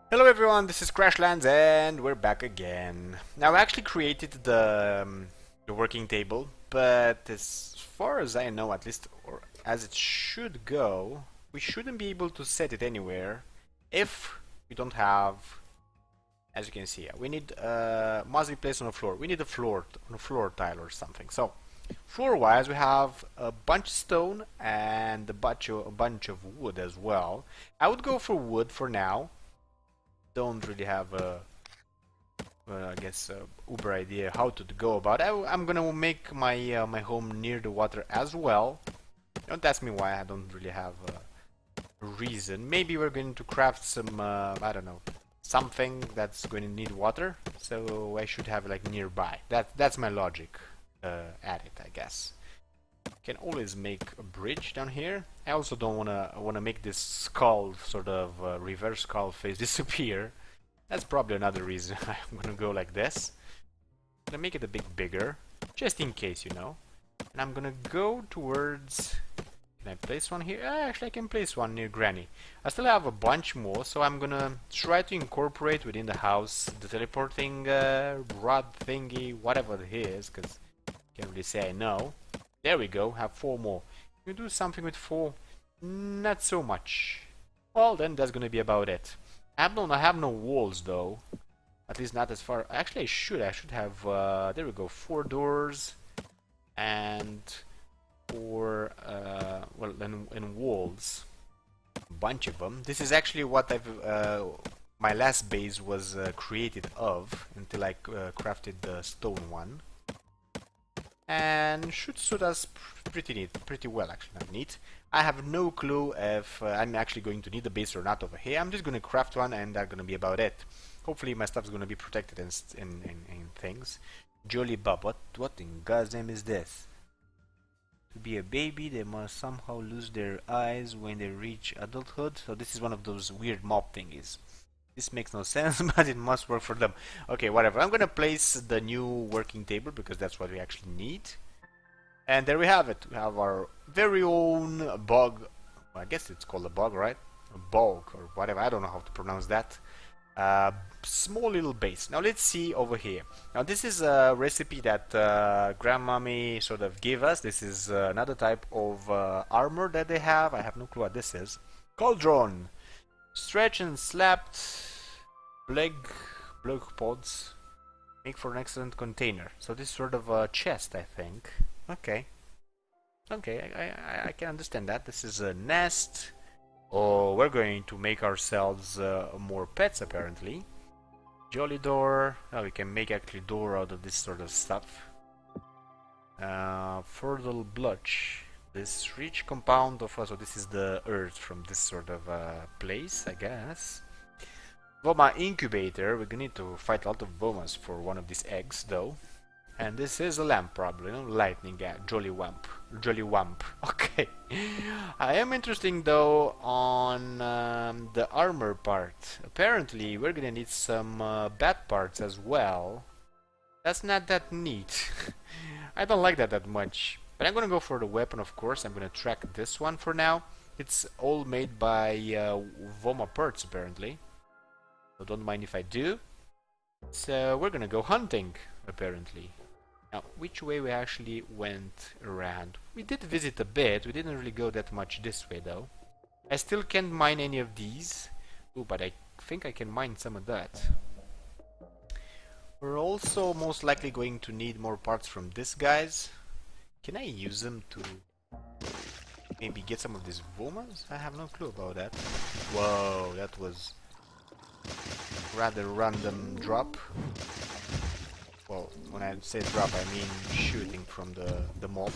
Hello everyone, this is Crashlands and we're back again. Now I actually created the working table, but as far as I know, at least, or as it should go, we shouldn't be able to set it anywhere if we don't have, as you can see, we need must be placed on the floor. We need a floor on a floor tile or something. So floor-wise, we have a bunch of stone and a bunch of wood as well. I would go for wood for now. Don't really have a I guess uber idea how to go about it. I'm gonna make my my home near the water as well. Don't ask me why. I don't really have a reason. Maybe we're going to craft some I don't know, something that's going to need water, so I should have it like nearby. That's my logic at it, I guess. Can always make a bridge down here. I also don't wanna make this skull sort of reverse skull face disappear. That's probably another reason I'm gonna go like this. I'm gonna make it a bit bigger, just in case, you know. And I'm gonna go towards. Can I place one here? Actually, I can place one near Granny. I still have a bunch more, so I'm gonna try to incorporate within the house the teleporting rod thingy, whatever it is, because I can't really say I know. There we go, have 4 more. Can you do something with 4? Not so much. Well, then that's gonna be about it. I have no walls though. At least not as far. Actually, I should have. There we go. 4 doors and 4. Well, and walls. A bunch of them. This is actually what my last base was created of until I crafted the stone one. And should suit us pretty well, actually. Not neat. I have no clue if I'm actually going to need a base or not over here. I'm just going to craft one, and that's going to be about it. Hopefully my stuff is going to be protected in things. Jolly Bob, what in God's name is this? To be a baby, they must somehow lose their eyes when they reach adulthood. So this is one of those weird mob thingies. This makes no sense, but it must work for them. Okay, whatever. I'm gonna place the new working table because that's what we actually need. And there we have it. We have our very own bog. I guess it's called a bog, right? A bog or whatever. I don't know how to pronounce that. Small little base. Now let's see over here. Now this is a recipe that Grandmommy sort of gave us. This is another type of armor that they have. I have no clue what this is. Cauldron. Stretch and slapped block pods make for an excellent container. So this is sort of a chest, I think. Okay. Okay, I can understand that. This is a nest. Oh, we're going to make ourselves more pets, apparently. Jolly door. Oh, we can make actually door out of this sort of stuff. Fertile blotch. This rich compound of, so this is the earth from this sort of place, I guess. Voma incubator. We're gonna need to fight a lot of Vomas for one of these eggs, though. And this is a lamp, probably, no? Lightning, yeah. Jolly Wamp. Jolly Wamp. Okay. I am interested, though, on the armor part. Apparently, we're gonna need some bat parts as well. That's not that neat. I don't like that much. But I'm gonna go for the weapon, of course. I'm gonna track this one for now. It's all made by Voma parts, apparently. So don't mind if I do. So we're gonna go hunting, apparently. Now, which way we actually went around? We did visit a bit. We didn't really go that much this way, though. I still can't mine any of these. Ooh, but I think I can mine some of that. We're also most likely going to need more parts from these guys. Can I use them to maybe get some of these Vomas? I have no clue about that. Whoa, that was rather random drop. Well, when I say drop, I mean shooting from the mob.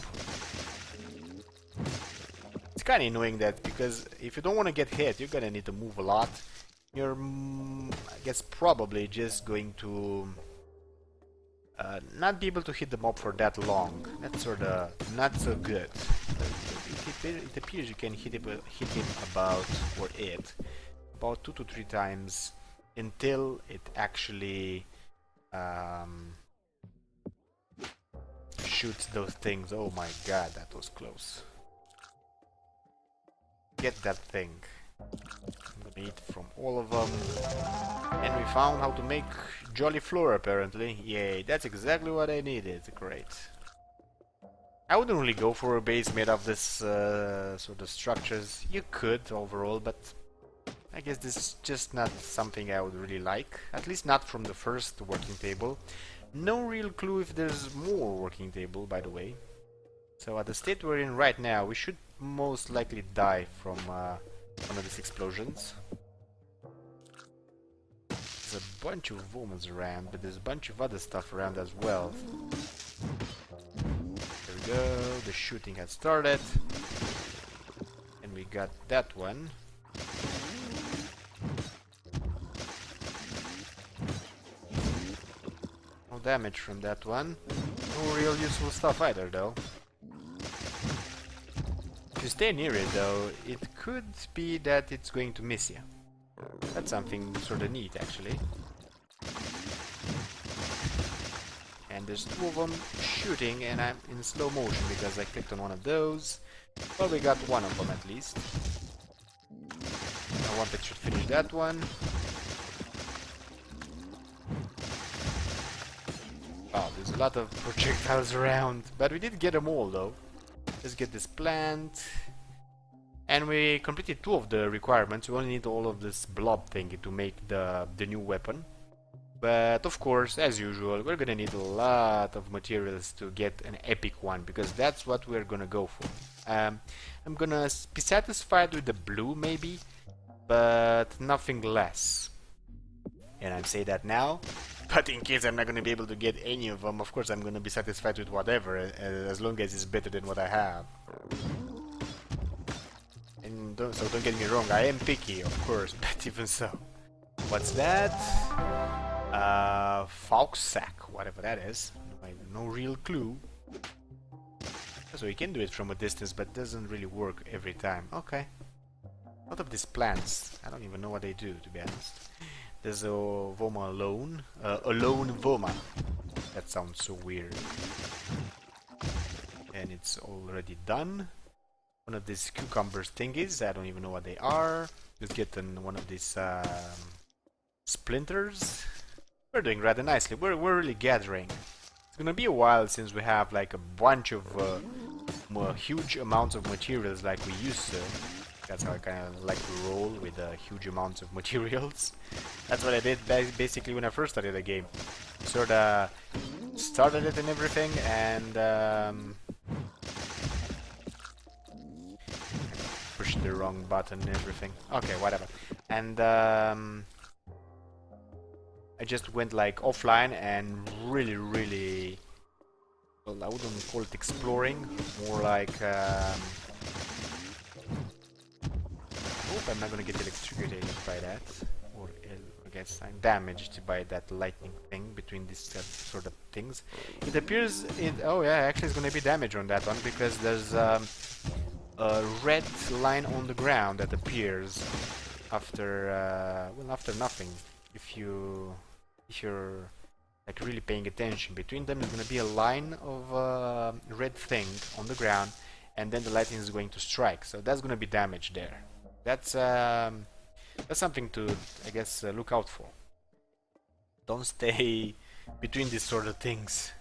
It's kind of annoying that, because if you don't want to get hit, you're gonna need to move a lot. You're, I guess, probably just going to not be able to hit the mob for that long. That's sort of not so good. It appears you can hit him about, or it, about 2 to 3 times until it actually shoots those things. Oh my god, that was close. Get that thing. I'm gonna meat from all of them. And we found how to make jolly floor apparently. Yay, that's exactly what I needed. Great. I wouldn't really go for a base made of this sort of structures. You could overall, but I guess this is just not something I would really like. At least not from the first working table. No real clue if there's more working table, by the way. So at the state we're in right now, we should most likely die from one of these explosions. There's a bunch of women around, but there's a bunch of other stuff around as well. There we go, the shooting has started. And we got that one. No damage from that one. No real useful stuff either though. If you stay near it though, it could be that it's going to miss you. That's something sort of neat actually. And there's two of them shooting and I'm in slow motion because I clicked on one of those. Well, we got one of them at least. I want that should finish that one. Oh, there's a lot of projectiles around, but we did get them all though. Let's get this plant. And we completed two of the requirements. We only need all of this blob thing to make the new weapon. But of course, as usual, we're gonna need a lot of materials to get an epic one, because that's what we're gonna go for. I'm gonna be satisfied with the blue maybe, but nothing less. And I say that now, but in case I'm not gonna be able to get any of them, of course I'm gonna be satisfied with whatever, as long as it's better than what I have. And so don't get me wrong, I am picky, of course, but even so. What's that? Fox sack, whatever that is. No real clue. So you can do it from a distance, but it doesn't really work every time. Okay. What of these plants? I don't even know what they do, to be honest. There's a Voma alone. Alone Voma. That sounds so weird. And it's already done. One of these cucumbers thingies, I don't even know what they are. Let's get one of these splinters. We're doing rather nicely. We're really gathering. It's gonna be a while since we have like a bunch of huge amounts of materials like we used to. That's how I kind of like to roll, with huge amounts of materials. That's what I did basically when I first started the game. Sort of started it and everything, and pushed the wrong button and everything. Okay, whatever. And I just went like offline and really, well, I wouldn't call it exploring, more like I hope I'm not gonna get electrocuted by that, or I guess I'm damaged by that lightning thing between these sort of things. It appears oh yeah, actually it's gonna be damage on that one, because there's a red line on the ground that appears after well, after nothing. If you're like really paying attention, between them is going to be a line of red thing on the ground, and then the lightning is going to strike, so that's going to be damage there. That's something to, I guess, look out for. Don't stay between these sort of things.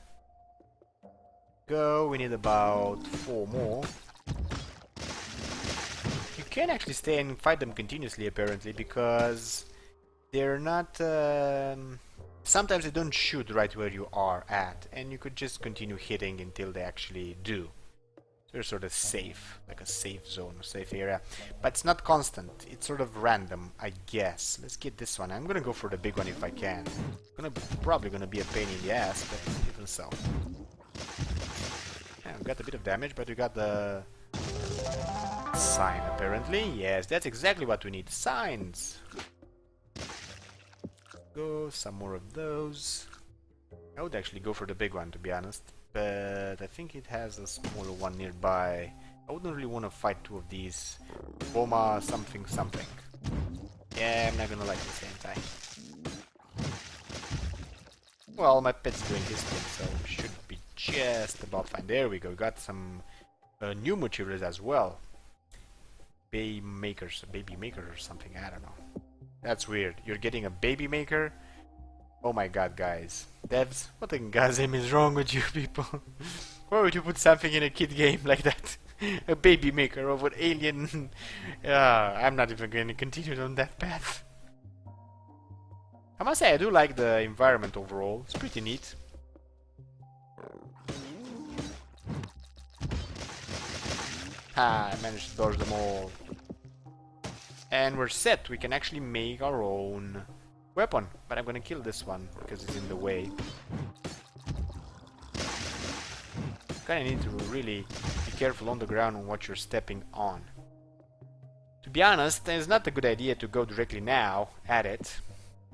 Go, we need about 4 more. You can actually stay and fight them continuously apparently, because they're not sometimes they don't shoot right where you are at, and you could just continue hitting until they actually do. So you're sort of safe, like a safe zone or safe area, but it's not constant, it's sort of random, I guess. Let's get this one. I'm gonna go for the big one if I can. Probably gonna be a pain in the ass, but even so. Yeah, we got a bit of damage, but we got the sign apparently. Yes, that's exactly what we need. Signs. Go, some more of those. I would actually go for the big one, to be honest, but I think it has a smaller one nearby. I wouldn't really want to fight 2 of these. Boma something something. Yeah, I'm not gonna like the same time. Well, my pet's doing his thing, so should be just about fine. There we go, got some new materials as well. baby maker or something. I don't know. That's weird. You're getting a baby maker? Oh my god, guys. Devs, what in God's name is wrong with you people? Why would you put something in a kid game like that? A baby maker of an alien... I'm not even going to continue on that path. I must say, I do like the environment overall. It's pretty neat. I managed to dodge them all. And we're set. We can actually make our own weapon. But I'm gonna kill this one because it's in the way. Kinda need to really be careful on the ground on what you're stepping on. To be honest, it's not a good idea to go directly now at it.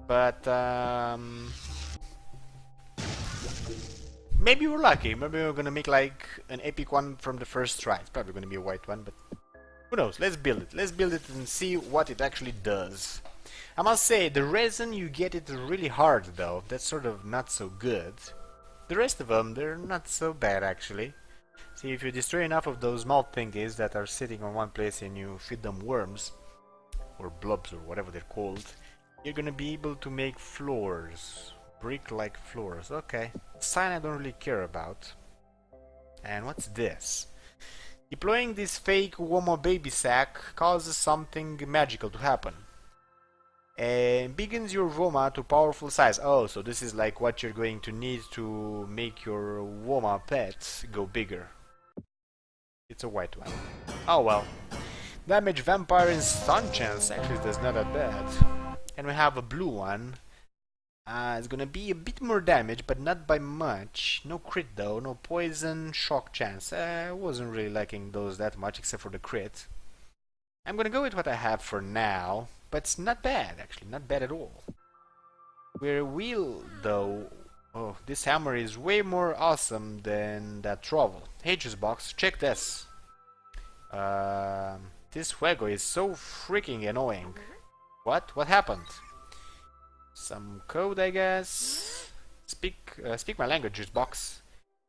But maybe we're lucky. Maybe we're gonna make like an epic one from the first try. It's probably gonna be a white one, but who knows? Let's build it. Let's build it and see what it actually does. I must say, the resin you get it really hard though. That's sort of not so good. The rest of them, they're not so bad actually. See, if you destroy enough of those small thingies that are sitting on one place and you feed them worms, or blobs or whatever they're called, you're gonna be able to make floors. Brick-like floors. Okay. Sign I don't really care about. And what's this? Deploying this fake Woma baby sack causes something magical to happen. And begins your Woma to powerful size. Oh, so this is like what you're going to need to make your Woma pet go bigger. It's a white one. Oh well. Damage vampire and stun chance. Actually, that's not that bad. And we have a blue one. It's gonna be a bit more damage, but not by much. No crit though, no poison, shock chance. I wasn't really liking those that much, except for the crit. I'm gonna go with what I have for now, but it's not bad, actually, not bad at all. We're wile though. Oh, this hammer is way more awesome than that trowel. Hey, juice box, check this. This fuego is so freaking annoying. What? What happened? Some code, I guess. Speak my language, juice box.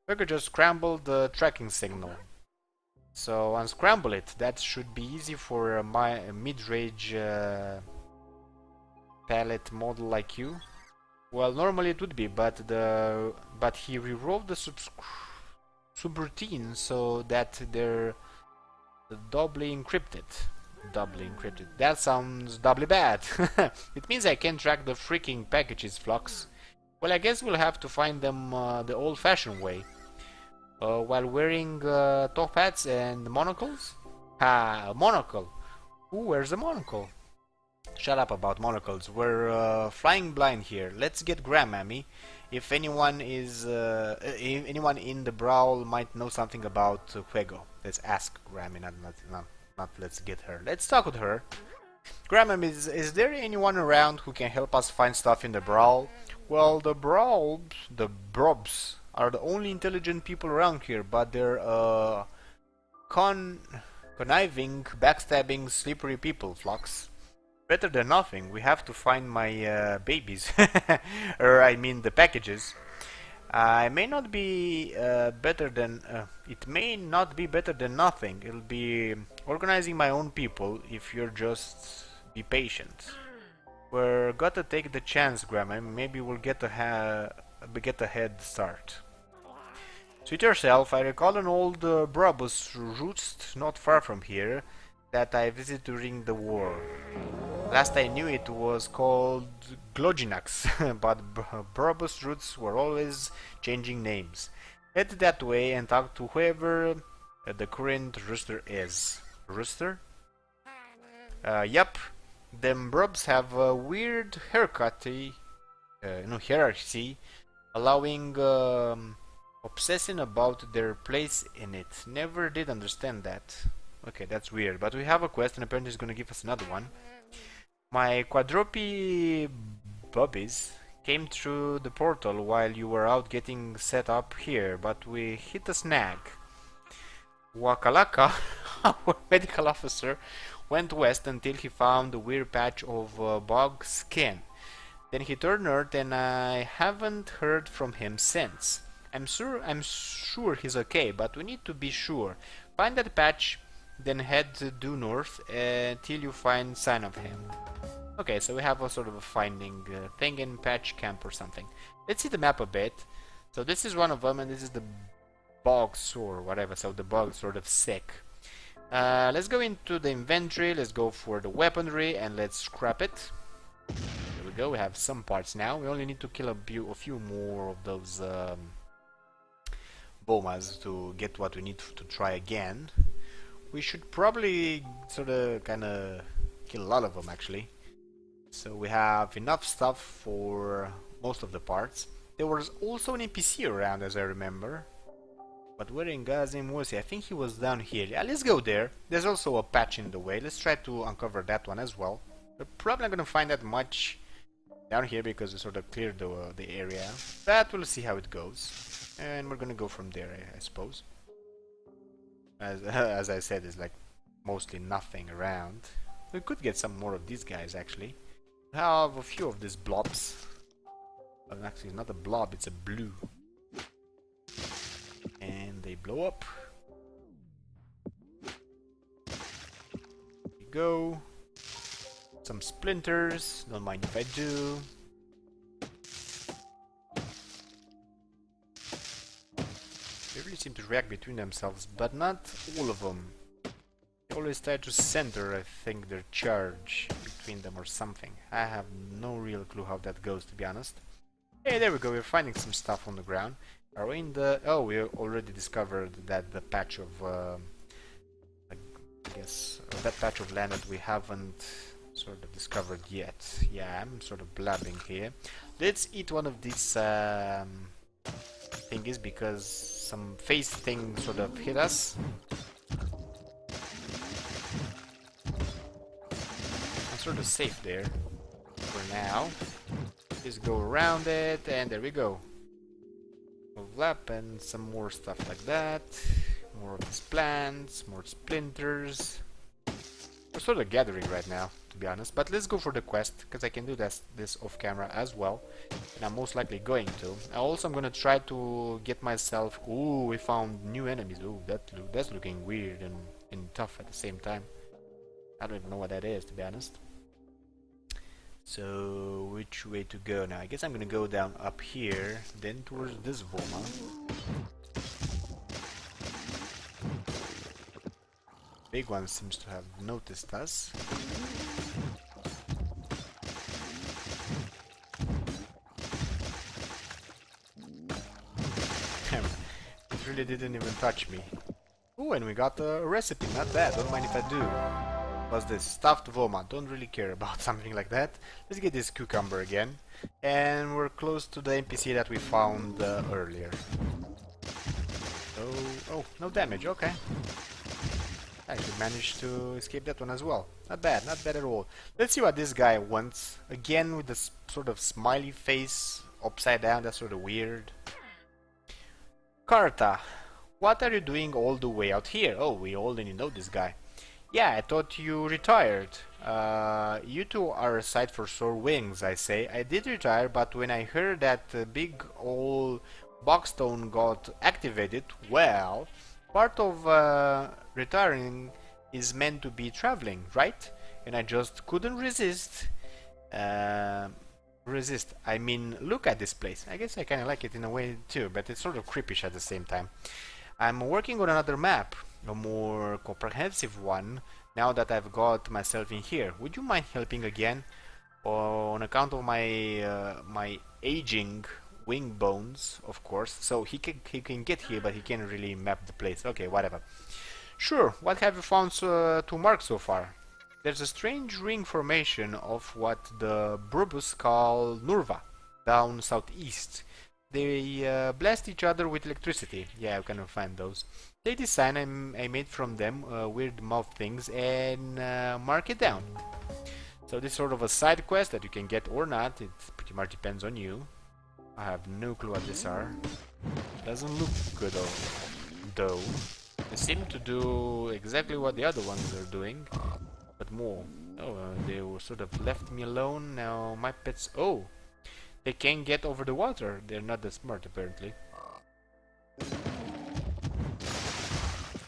Fuego just scrambled the tracking signal. So unscramble it. That should be easy for my mid-range palette model like you. Well, normally it would be, but he rewrote the subroutine so that they're doubly encrypted. Doubly encrypted. That sounds doubly bad. It means I can't track the freaking packages, Flux. Well, I guess we'll have to find them the old-fashioned way. While wearing top hats and monocles? Ah, a monocle. Who wears a monocle? Shut up about monocles. We're flying blind here. Let's get Grandmammy. If anyone is, anyone in the Brawl might know something about Fuego. Let's ask Grammy, not let's get her. Let's talk with her. Grandmammy, is there anyone around who can help us find stuff in the Brawl? Well, the Brobs, are the only intelligent people around here, but they're conniving, backstabbing, slippery people, Flux. Better than nothing. We have to find my babies, or I mean the packages. It may not be better than nothing. It'll be organizing my own people if you're just be patient. We're gotta take the chance, Grandma. Maybe we'll get a head start. Suit yourself. I recall an old Brabus roost not far from here that I visited during the war. Last I knew it was called Gloginax, but Brabus roots were always changing names. Head that way and talk to whoever the current rooster is. Rooster? Yup. Them Brubs have a weird hierarchy, allowing obsessing about their place in it. Never did understand that. Okay, that's weird, but we have a quest and apparently it's gonna give us another one. My quadruped bubbies came through the portal while you were out getting set up here, but we hit a snag. Wakalaka, our medical officer, went west until he found a weird patch of Bawg skin. Then he turned north and I haven't heard from him since. I'm sure he's okay, but we need to be sure. Find that patch then head due north until you find sign of him. Okay, so we have a sort of a finding thing in patch camp or something. Let's see the map a bit. So this is one of them, and this is the Bawg sword or whatever, so the Bawg sort of sick. Let's go into the inventory, let's go for the weaponry, and let's scrap it. There we go, we have some parts now. We only need to kill a few more of those bomas to get what we need to try again. We should probably sort of kind of kill a lot of them actually. So we have enough stuff for most of the parts. There was also an NPC around, as I remember. But where in God's name was he? I think he was down here. Yeah, let's go there. There's also a patch in the way. Let's try to uncover that one as well. We're probably not going to find that much down here because we sort of cleared the area. But we'll see how it goes. And we're going to go from there, I suppose. As I said, there's like mostly nothing around. We could get some more of these guys actually. We have a few of these blobs. Well, actually, it's not a blob, it's a blue. And they blow up. There you go. Some splinters, don't mind if I do. They really seem to react between themselves, but not all of them. They always try to center, I think, their charge between them or something. I have no real clue how that goes, to be honest. Hey, there we go, we're finding some stuff on the ground. Are we in the... Oh, we already discovered that the patch of... I guess... that patch of land that we haven't sort of discovered yet. Yeah, I'm sort of blabbing here. Let's eat one of these thingies because some face thing sort of hit us. I'm sort of safe there for now. Just go around it and there we go. Overlap and some more stuff like that. More of these plants, more splinters. We're sort of gathering right now, to be honest. But let's go for the quest, because I can do this off camera as well. And I'm most likely going to. Also, I'm going to try to get myself... Ooh, we found new enemies. Ooh, that's looking weird and tough at the same time. I don't even know what that is, to be honest. So, which way to go now? I guess I'm gonna go down up here, then towards this Voma. Big one seems to have noticed us. It really didn't even touch me. Oh, and we got a recipe, not bad, don't mind if I do. What's this? Stuffed Voma. Don't really care about something like that. Let's get this cucumber again. And we're close to the NPC that we found earlier. Oh, no damage, okay. I actually managed to escape that one as well. Not bad at all. Let's see what this guy wants. Again with this sort of smiley face upside down, that's sort of weird. Carta, what are you doing all the way out here? Oh, we already know this guy. Yeah, I thought you retired. You two are a sight for sore wings, I say. I did retire, but when I heard that big old Bogstone got activated, well, part of retiring is meant to be traveling, right? And I just couldn't resist. I mean, look at this place. I guess I kind of like it in a way too, but it's sort of creepish at the same time. I'm working on another map. A more comprehensive one now that I've got myself in here. Would you mind helping again? On account of my my aging wing bones, of course. So he can get here, but he can't really map the place. Okay, whatever. Sure, what have you found to mark so far? There's a strange ring formation of what the Burbus call Nurva, down southeast. They blast each other with electricity. Yeah, I can find those. They design I made from them weird mouth things and mark it down. So this is sort of a side quest that you can get or not. It pretty much depends on you. I have no clue what these are. Doesn't look good though. They seem to do exactly what the other ones are doing, but more. Oh, they were sort of left me alone. Now my pets. Oh, they can get over the water. They're not that smart apparently.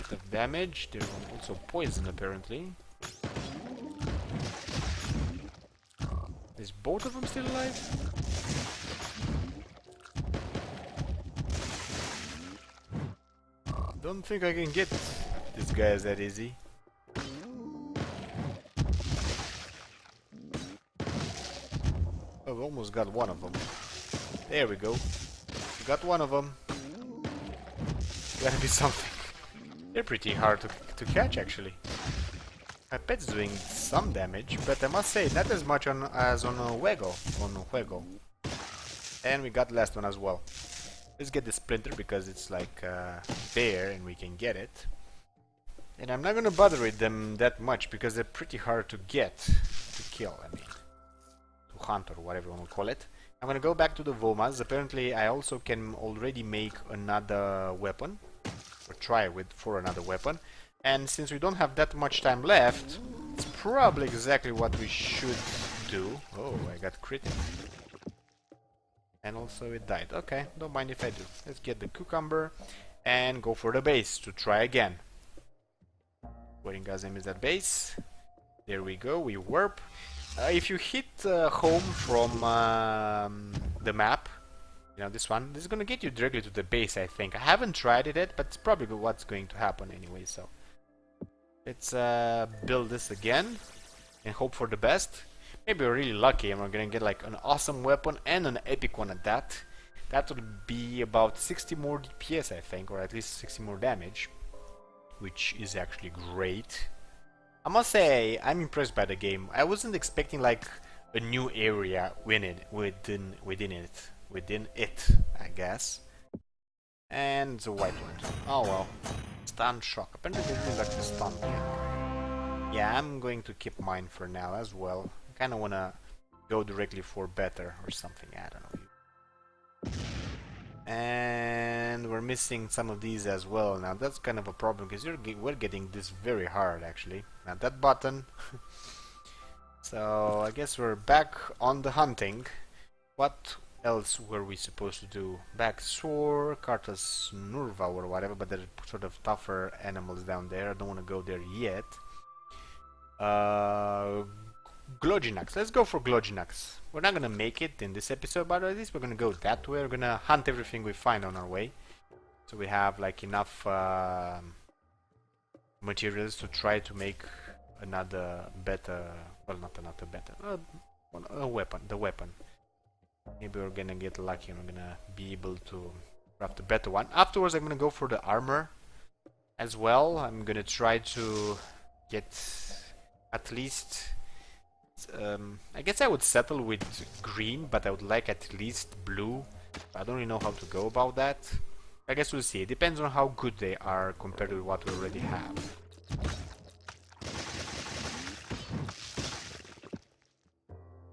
bit of damage. They're also poison apparently. Is both of them still alive? Don't think I can get these guys that easy. I've almost got one of them. There we go. Got one of them. Gotta be something. They're pretty hard to catch actually. My pet's doing some damage, but I must say not as much as on Juego. And we got the last one as well. Let's get the splinter because it's like there and we can get it. And I'm not gonna bother with them that much because they're pretty hard to get, to kill, I mean. To hunt or whatever you want to call it. I'm gonna go back to the Vomas. Apparently I also can already make another weapon. Or try for another weapon. And since we don't have that much time left, it's probably exactly what we should do. Oh, I got critted. And also it died. Okay, don't mind if I do. Let's get the cucumber and go for the base to try again. Where in God's name is that base? There we go, we warp. If you hit home from the map, you know, this one, this is gonna get you directly to the base, I think. I haven't tried it yet, but it's probably what's going to happen anyway, so. Let's build this again and hope for the best. Maybe we're really lucky and we're gonna get like an awesome weapon and an epic one at that. That would be about 60 more DPS, I think, or at least 60 more damage, which is actually great. I must say, I'm impressed by the game. I wasn't expecting like a new area within it, I guess. And the white one. Oh well. Stun shock. Apparently this is like the stun thing. Yeah, I'm going to keep mine for now as well. I kinda wanna go directly for better or something, I don't know. And we're missing some of these as well. Now that's kind of a problem because we're getting this very hard actually. Now that button. So I guess we're back on the hunting. What else were we supposed to do? Back Sore, Cartas Nurva or whatever, but they're sort of tougher animals down there. I don't want to go there yet. Gloginax. Let's go for Gloginax. We're not gonna make it in this episode, but at least we're gonna go that way. We're gonna hunt everything we find on our way. So we have like enough materials to try to make another better, well, not another better, a weapon, the weapon. Maybe we're gonna get lucky and we're gonna be able to craft a better one. Afterwards I'm gonna go for the armor as well. I'm gonna try to get at least I guess I would settle with green, but I would like at least blue. I don't really know how to go about that. I guess we'll see. It depends on how good they are compared to what we already have.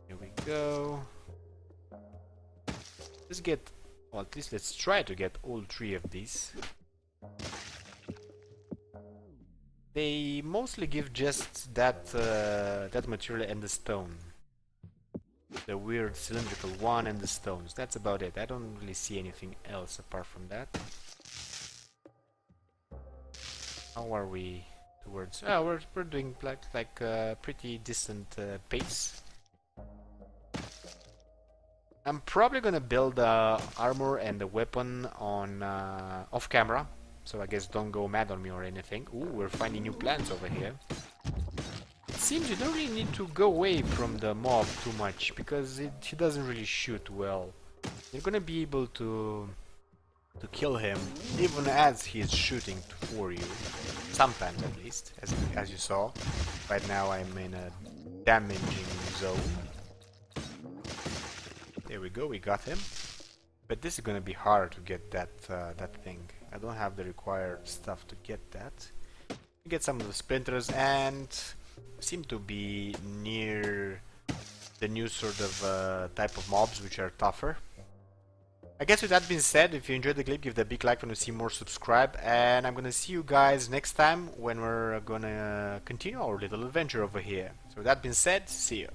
Here we go. Let's get, well, at least let's try to get all 3 of these. They mostly give just that that material and the stone. The weird cylindrical one and the stones. That's about it. I don't really see anything else apart from that. How are we towards? Oh, we're doing like pretty decent pace. I'm probably gonna build the armor and the weapon on off camera. So I guess don't go mad on me or anything. Ooh, we're finding new plants over here. It seems you don't really need to go away from the mob too much because he doesn't really shoot well. You're gonna be able to kill him even as he's shooting for you. Sometimes at least, as you saw. Right now I'm in a damaging zone. There we go, we got him. But this is gonna be hard to get that that thing. I don't have the required stuff to get that. Get some of the splinters and seem to be near the new sort of type of mobs which are tougher. I guess with that being said, if you enjoyed the clip, give it a big like, want to see more, subscribe, and I'm gonna see you guys next time when we're gonna continue our little adventure over here. So with that being said, see ya.